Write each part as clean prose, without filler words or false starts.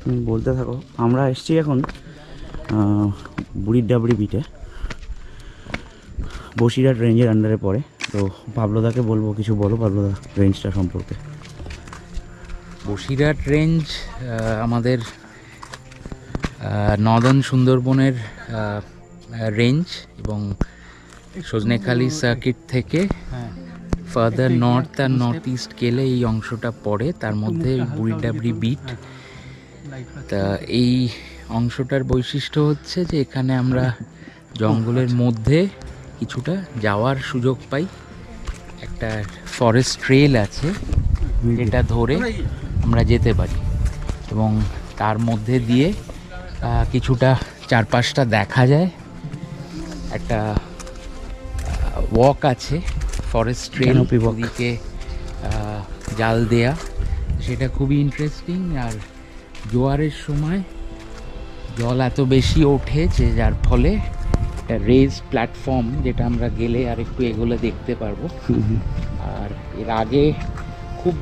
তুমি বলতে থাকো। আমরা এসছি এখন বুড়ির ডাবরি বিটে, বসিরহাট রেঞ্জের আন্ডারে পড়ে। তো পাবলোদাকে বলবো কিছু বলো পাবলোদা রেঞ্জটা সম্পর্কে। বসিরহাট রেঞ্জ আমাদের নর্দার্ন সুন্দরবনের রেঞ্জ এবং সজনেখালি সার্কিট থেকে ফার্দার নর্থ আর নর্থ ইস্ট গেলে এই অংশটা পড়ে, তার মধ্যে বুড়ির ডাবরি বিট। তা এই অংশটার বৈশিষ্ট্য হচ্ছে যে এখানে আমরা জঙ্গলের মধ্যে কিছুটা যাওয়ার সুযোগ পাই। একটা ফরেস্ট ট্রেল আছে যেটা ধরে আমরা যেতে পারি এবং তার মধ্যে দিয়ে কিছুটা চারপাশটা দেখা যায়। একটা ওয়াক আছে, ফরেস্ট ট্রেল, ওদিকে জাল দেয়া, সেটা খুবই ইন্টারেস্টিং। আর জোয়ারের সময় জল এত বেশি ওঠে যে যার ফলে একটা রেজ প্ল্যাটফর্ম, যেটা আমরা গেলে আর একটু এগোলে দেখতে পারবো। আর এর আগে খুব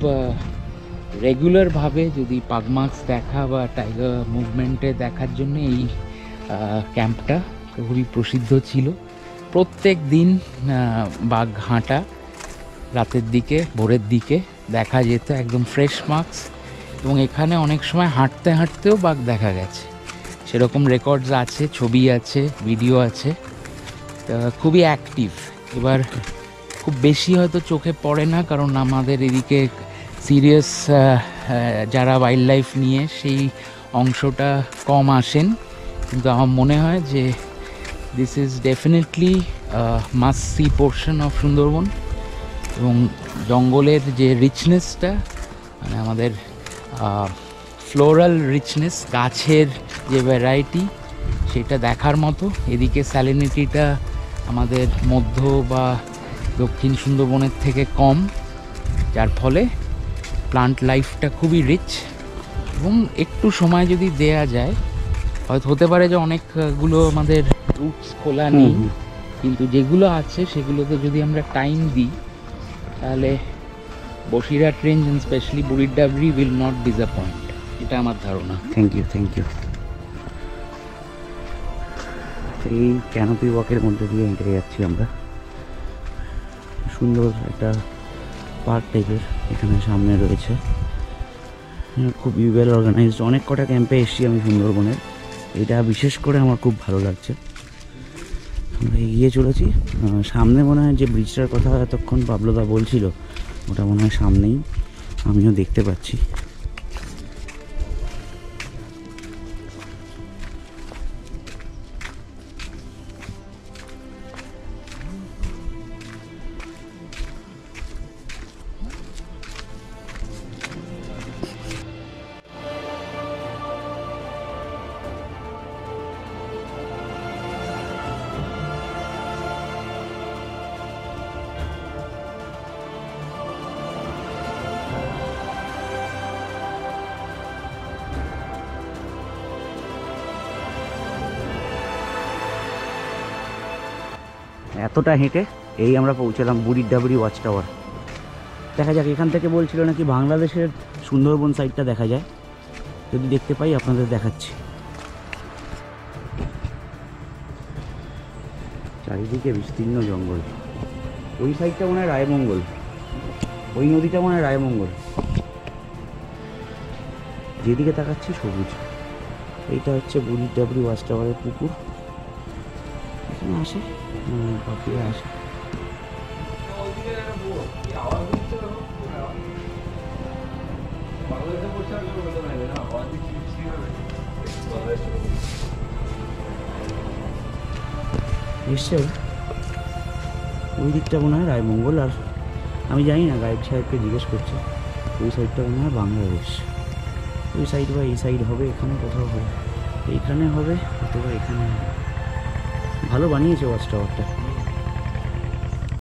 রেগুলারভাবে যদি পাগমাক্স দেখা বা টাইগার মুভমেন্টে দেখার জন্য এই ক্যাম্পটা খুবই প্রসিদ্ধ ছিল। প্রত্যেক দিন বাঘ হাঁটা রাতের দিকে, ভোরের দিকে দেখা যেত, একদম ফ্রেশ মার্কস। এবং এখানে অনেক সময় হাঁটতে হাঁটতেও বাঘ দেখা গেছে, সেরকম রেকর্ডস আছে, ছবি আছে, ভিডিও আছে। খুবই অ্যাক্টিভ। এবার খুব বেশি হয়তো চোখে পড়ে না, কারণ আমাদের এদিকে সিরিয়াস যারা ওয়াইল্ড লাইফ নিয়ে সেই অংশটা কম আসেন, কিন্তু আমার মনে হয় যে this is definitely must see portion of Sundarban. এবং জঙ্গলের যে রিচনেসটা, মানে আমাদের ফ্লোরাল রিচনেস, গাছের যে ভ্যারাইটি, সেটা দেখার মতো। এদিকে স্যালিনিটিটা আমাদের মধ্য বা দক্ষিণ সুন্দরবনের থেকে কম, যার ফলে প্লান্ট লাইফটা খুবই রিচ। এবং একটু সময় যদি দেয়া যায়, হয়তো হতে পারে যে অনেকগুলো আমাদের রুটস খোলা নেই, কিন্তু যেগুলো আছে সেগুলোতে যদি আমরা টাইম দিই, তাহলে বসিরহাট রেঞ্জ এন্ড স্পেশালি বুড়ির ডাবরি উইল নট ডিসঅ্যাপয়েন্ট, এটা আমার ধারণা। Thank you, thank you. এই ক্যানোপি ওয়াকের মধ্যে দিয়ে হেঁটে যাচ্ছি আমরা। সুন্দর একটা পার্ক টাইপের এখানে সামনে রয়েছে, খুবই ওয়েল অর্গানাইজড। অনেক কটা ক্যাম্পে এসেছি আমি সুন্দরবনের, এটা বিশেষ করে আমার খুব ভালো লাগছে। আমরা এগিয়ে চলেছি। সামনে মনে হয় যে ব্রিজটার কথা এতক্ষণ পাবলোদা বলছিল, ওটা মনে হয় সামনেই, আমিও দেখতে পাচ্ছি। এতটা হেঁটে এই আমরা পৌঁছালাম বুড়ির ডাবরি ওয়াচ টাওয়ার। দেখা যাক, এখান থেকে বলছিল নাকি বাংলাদেশের সুন্দরবন সাইডটা দেখা যায়, যদি দেখতে পাই আপনাদের দেখাচ্ছি। চারিদিকে বিস্তীর্ণ জঙ্গল। ওই সাইডটা মনে হয় রায়মঙ্গল, ওই নদীটা মনে হয় রায়মঙ্গল, যেদিকে তাকাচ্ছি সবুজ। এইটা হচ্ছে বুড়ির ডাবরি ওয়াচ টাওয়ারের পুকুর। এখানে আসে পাখিরা আসে। নিশ্চয় ওই দিকটা মনে হয় রায়মঙ্গল, আর আমি জানি না, গাইড সাহেবকে জিজ্ঞেস করছি। ওই সাইডটা মনে হয় বাংলাদেশ, ওই সাইড বা এই সাইড হবে, এখানে কোথাও হবে, এইখানে হবে অথবা এখানে। ভালো বানিয়েছে ওয়াচ টাওয়ারটা।